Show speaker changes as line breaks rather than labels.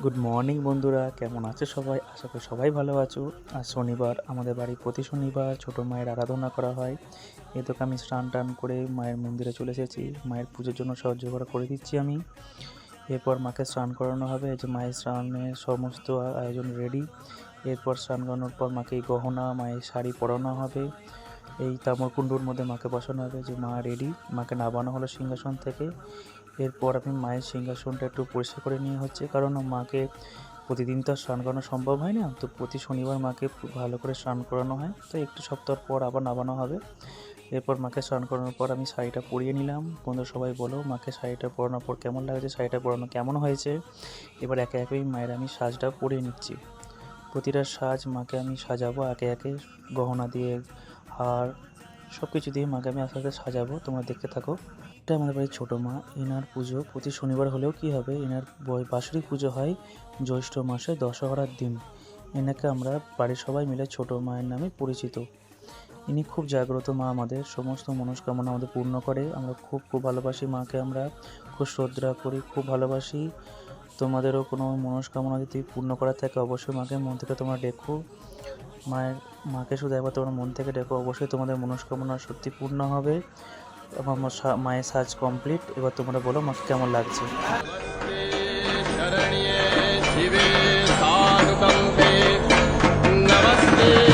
Good morning বন্ধুরা, কেমন আছো সবাই? আশা করি সবাই ভালো আছো। আজ শনিবার, আমাদের বাড়ি প্রতি শনিবার ছোটো মায়ের আরাধনা করা হয়। এই তোকে আমি স্নান টান করে মায়ের মন্দিরে চলে এসেছি। মায়ের পুজোর জন্য সব জোগাড় করে দিচ্ছি আমি। এরপর মাকে স্নান করানো হবে। এই যে মায়ের স্নানের সমস্ত আয়োজন রেডি। এরপর স্নান করানোর পর মাকে গহনা, মায়ের শাড়ি পরানো হবে। এই তাম্রকুণ্ডুর মধ্যে মাকে বসানো হবে। যে মা রেডি, মাকে নামানো হলো সিংহাসন থেকে। এরপর আমি মায়ের সিংহাসনটা একটু পরিষ্কার করে নিয়ে হচ্ছে, কারণ মাকে প্রতিদিন তো আর স্নান করানো সম্ভব হয় না, তো প্রতি শনিবার মাকে ভালো করে স্নান করানো হয়, তো একটু সপ্তাহ পর আবার নামানো হবে। এরপর মাকে স্নান করানোর পর আমি শাড়িটা পরিয়ে নিলাম। বন্ধু সবাই বলো মাকে শাড়িটা পরানোর পর কেমন লাগছে, শাড়িটা পরানো কেমন হয়েছে। এবার একে একে মায়ের আমি সাজটা পরিয়ে নিচ্ছি। প্রতিটা সাজ মাকে আমি সাজাবো একে একে, গহনা দিয়ে, হার, সব কিছু দিয়ে মাকে আমি আস্তে আস্তে সাজাবো। তোমরা দেখতে থাকো। এটা আমাদের বাড়ির ছোটো মা, এনার পুজো প্রতি শনিবার হলেও কি হবে, এনার বাৎসরিক পুজো হয় জ্যৈষ্ঠ মাসে দশহরার দিন। এনাকে আমরা বাড়ির সবাই মিলে ছোটো মায়ের নামে পরিচিত। ইনি খুব জাগ্রত মা, আমাদের সমস্ত মনস্কামনা আমাদের পূর্ণ করে। আমরা খুব ভালোবাসি মাকে, আমরা খুব শ্রদ্ধা করি, খুব ভালোবাসি। তোমাদেরও কোনো মনস্কামনা যদি পূর্ণ করার থাকে অবশ্যই মাকে মন থেকে তোমরা ডেকো। মাকে শুধু একবার তোমরা মন থেকে ডেকো, অবশ্যই তোমাদের মনস্কামনা সত্যি পূর্ণ হবে। আমার মায়ের সাজ কমপ্লিট। এবার তোমরা বলো মাকে কেমন লাগছে।
शरण्ये शिवे सानुकम्पे नमस्ते।